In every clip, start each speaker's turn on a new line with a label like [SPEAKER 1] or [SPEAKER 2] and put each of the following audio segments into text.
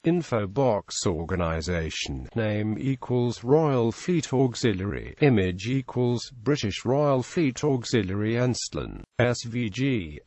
[SPEAKER 1] Infobox organization name equals Royal Fleet Auxiliary, image equals British-Royal-Fleet-Auxiliary-Ensign, SVG,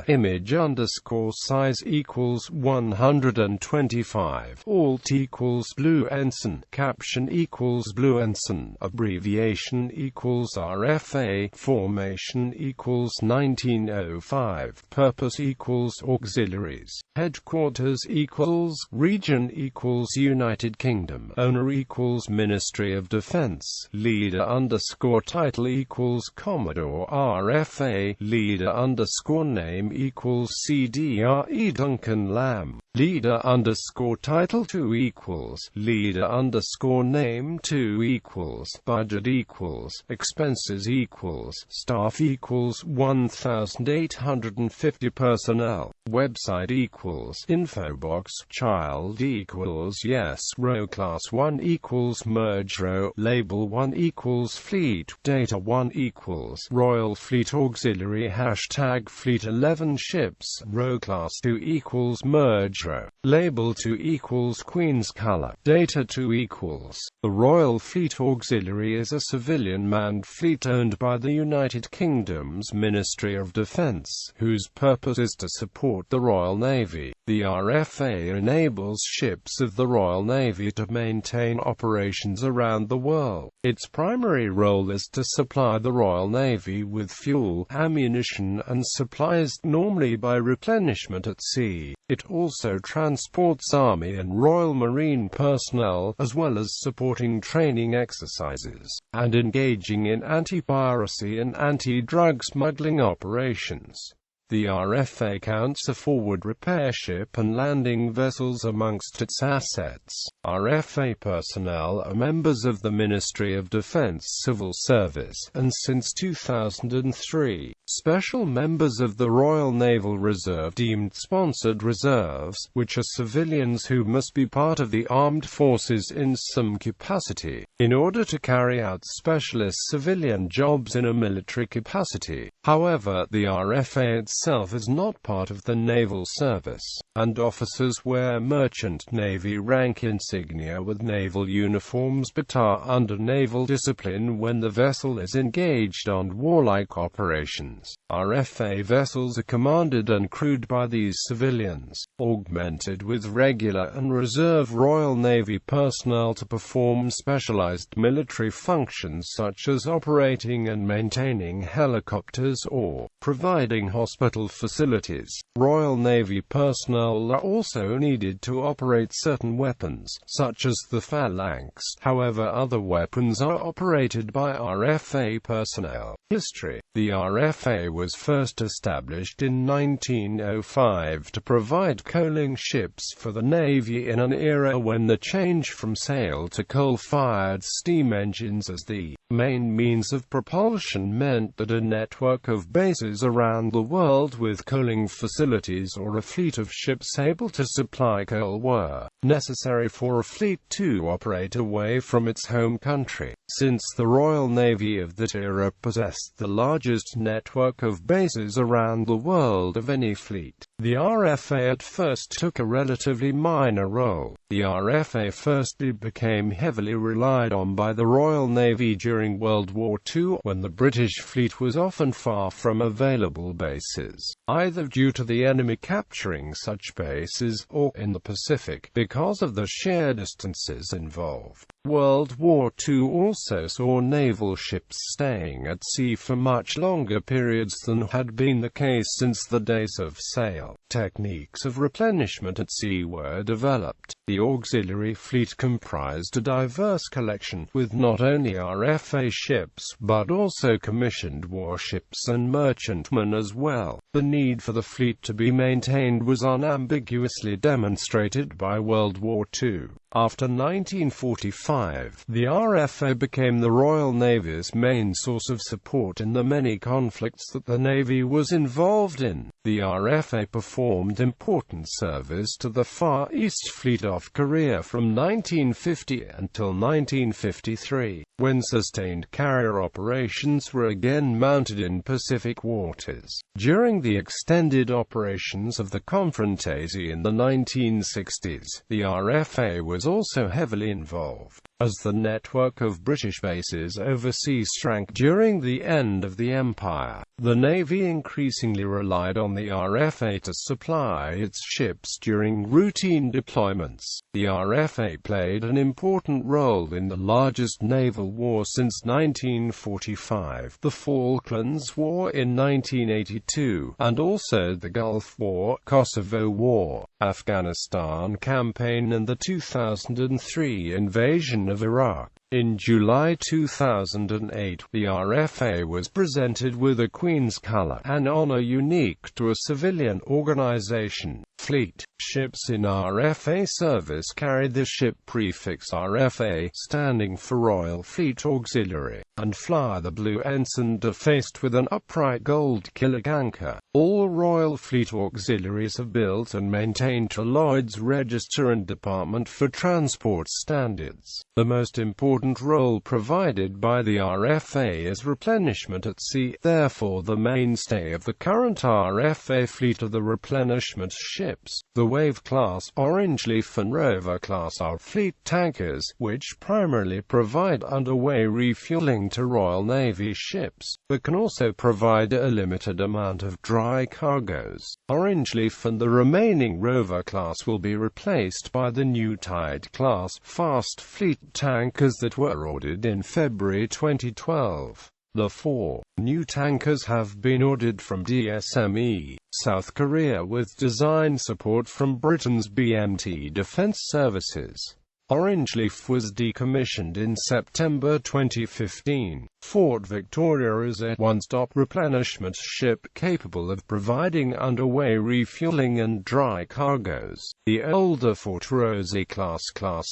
[SPEAKER 1] image underscore size equals 125, alt equals Blue Ensign, caption equals Blue Ensign, abbreviation equals RFA, formation equals 1905, purpose equals Auxiliaries, headquarters equals region equals United Kingdom, owner equals Ministry of Defence, leader underscore title equals Commodore RFA, leader underscore name equals Cdre Duncan Lamb, leader underscore title 2 equals leader underscore name 2 equals budget equals expenses equals staff equals 1,850 personnel, website equals Infobox, child equals yes, row class 1 equals merge row, label 1 equals fleet, data 1 equals Royal Fleet Auxiliary hashtag fleet 11 ships, row class 2 equals merge row, label 2 equals Queen's color, data 2 equals. The Royal Fleet Auxiliary is a civilian manned fleet owned by the United Kingdom's Ministry of Defence, whose purpose is to support the Royal Navy. The RFA enables ships of the Royal Navy to maintain operations around the world. Its primary role is to supply the Royal Navy with fuel, ammunition and supplies, normally by replenishment at sea. It also transports Army and Royal Marine personnel, as well as supporting training exercises, and engaging in anti-piracy and anti-drug smuggling operations. The RFA counts a forward repair ship and landing vessels amongst its assets. RFA personnel are members of the Ministry of Defence Civil Service, and since 2003, special members of the Royal Naval Reserve deemed sponsored reserves, which are civilians who must be part of the armed forces in some capacity, in order to carry out specialist civilian jobs in a military capacity. However, the RFA itself is not part of the naval service, and officers wear Merchant Navy rank insignia with naval uniforms but are under naval discipline when the vessel is engaged on warlike operations. RFA vessels are commanded and crewed by these civilians, augmented with regular and reserve Royal Navy personnel to perform specialized military functions such as operating and maintaining helicopters or providing hospital facilities. Royal Navy personnel are also needed to operate certain weapons, such as the Phalanx. However, other weapons are operated by RFA personnel. History. The RFA was first established in 1905 to provide coaling ships for the Navy in an era when the change from sail to coal-fired steam engines as the main means of propulsion meant that a network of bases around the world with coaling facilities or a fleet of ships able to supply coal were necessary for a fleet to operate away from its home country. Since the Royal Navy of that era possessed the largest network of bases around the world of any fleet, the RFA at first took a relatively minor role. The RFA firstly became heavily relied on by the Royal Navy during World War II, when the British fleet was often far from available bases, either due to the enemy capturing such bases, or, in the Pacific, because of the sheer distances involved. World War II also saw naval ships staying at sea for much longer periods than had been the case since the days of sail. Techniques of replenishment at sea were developed. The auxiliary fleet comprised a diverse collection, with not only RFA ships, but also commissioned warships and merchantmen as well. The need for the fleet to be maintained was unambiguously demonstrated by World War II. After 1945, the RFA became the Royal Navy's main source of support in the many conflicts that the Navy was involved in. The RFA performed important service to the Far East Fleet off Korea from 1950 until 1953, when sustained carrier operations were again mounted in Pacific waters. During the extended operations of the Confrontazi in the 1960s, the RFA was also heavily involved. As the network of British bases overseas shrank during the end of the Empire, the Navy increasingly relied on the RFA to supply its ships during routine deployments. The RFA played an important role in the largest naval war since 1945, the Falklands War in 1982, and also the Gulf War, Kosovo War, Afghanistan campaign and the 2003 invasion of Iraq. In July 2008, the RFA was presented with a Queen's Colour, an honour unique to a civilian organisation. Fleet ships in RFA service carried the ship prefix RFA, standing for Royal Fleet Auxiliary, and fly the Blue Ensign defaced with an upright gold killick anchor. All Royal Fleet Auxiliaries have built and maintained to Lloyd's Register and Department for Transport standards. The most important role provided by the RFA is replenishment at sea. Therefore, the mainstay of the current RFA fleet are the replenishment ships. The Wave-class, Orange-Leaf and Rover-class are fleet tankers, which primarily provide underway refueling to Royal Navy ships, but can also provide a limited amount of dry cargoes. Orange-Leaf and the remaining Rover-class will be replaced by the new Tide-class, fast fleet tankers that were ordered in February 2012. The 4 new tankers have been ordered from DSME, South Korea with design support from Britain's BMT Defence Services. Orange-Leaf was decommissioned in September 2015. Fort Victoria is a one-stop replenishment ship capable of providing underway refueling and dry cargoes. The older Fort Rosie class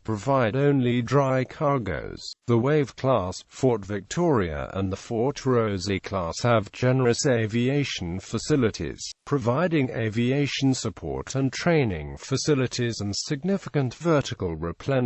[SPEAKER 1] provide only dry cargoes. The Wave-class, Fort Victoria and the Fort Rosie class have generous aviation facilities, providing aviation support and training facilities and significant vertical replenishment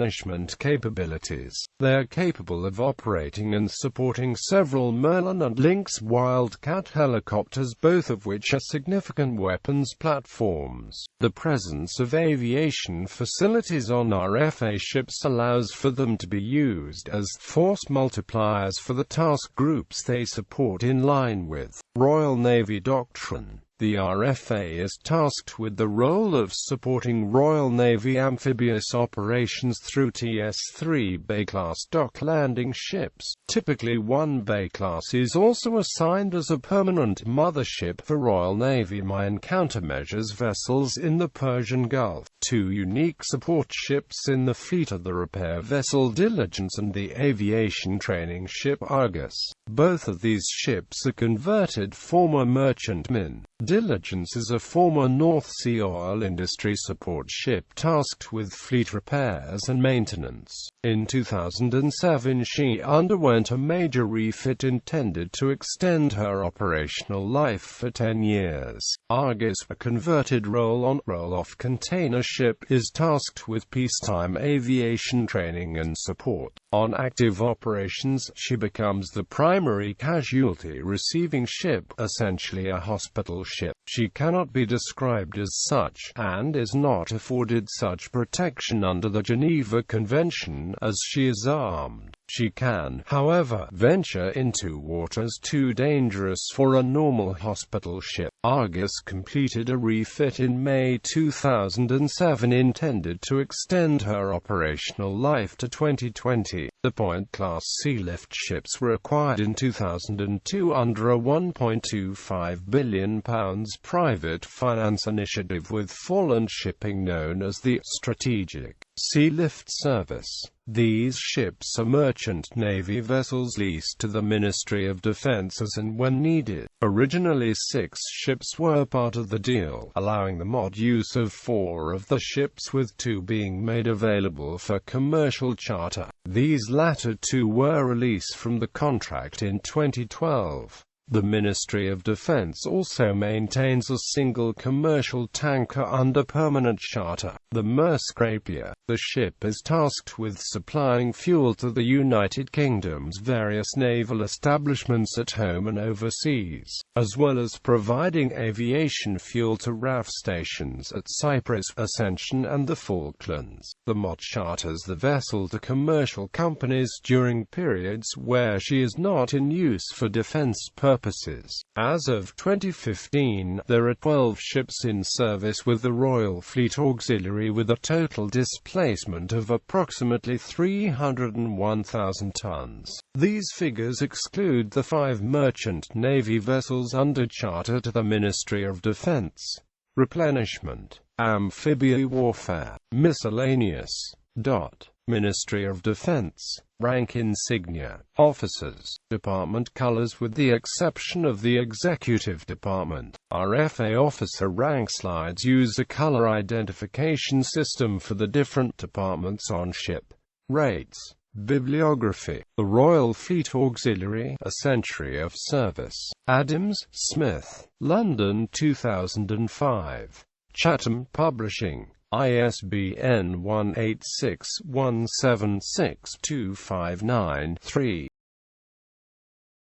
[SPEAKER 1] capabilities. They are capable of operating and supporting several Merlin and Lynx Wildcat helicopters, both of which are significant weapons platforms. The presence of aviation facilities on RFA ships allows for them to be used as force multipliers for the task groups they support in line with Royal Navy doctrine. The RFA is tasked with the role of supporting Royal Navy amphibious operations through TS-3 Bay-class dock landing ships. Typically, one Bay-class is also assigned as a permanent mothership for Royal Navy mine countermeasures vessels in the Persian Gulf. 2 unique support ships in the fleet are the repair vessel Diligence and the aviation training ship Argus. Both of these ships are converted former merchantmen. Diligence is a former North Sea oil industry support ship tasked with fleet repairs and maintenance. In 2007 she underwent a major refit intended to extend her operational life for 10 years. Argus, a converted roll-on, roll-off container ship, is tasked with peacetime aviation training and support. On active operations, she becomes the primary casualty receiving ship, essentially a hospital ship. She cannot be described as such, and is not afforded such protection under the Geneva Convention, as she is armed. She can, however, venture into waters too dangerous for a normal hospital ship. Argus completed a refit in May 2007 intended to extend her operational life to 2020. The Point-class Sealift ships were acquired in 2002 under a £1.25 billion private finance initiative with Falkland Shipping known as the Strategic Sealift Service. These ships are merchant navy vessels leased to the Ministry of Defense as and when needed. Originally 6 ships were part of the deal, allowing the mod use of 4 of the ships, with 2 being made available for commercial charter. These latter 2 were released from the contract in 2012. The Ministry of Defense also maintains a single commercial tanker under permanent charter, the Maersk Rapier. The ship is tasked with supplying fuel to the United Kingdom's various naval establishments at home and overseas, as well as providing aviation fuel to RAF stations at Cyprus, Ascension and the Falklands. The mod charters the vessel to commercial companies during periods where she is not in use for defense purposes. As of 2015, there are 12 ships in service with the Royal Fleet Auxiliary, with a total displacement of approximately 301,000 tons. These figures exclude the 5 merchant navy vessels under charter to the Ministry of Defense. Replenishment, amphibious warfare, miscellaneous. Ministry of Defense, rank insignia, officers, department colors with the exception of the Executive Department. RFA officer rank slides use a color identification system for the different departments on ship. Rates. Bibliography. The Royal Fleet Auxiliary, A Century of Service. Adams, Smith, London 2005. Chatham Publishing. ISBN 186176259-3.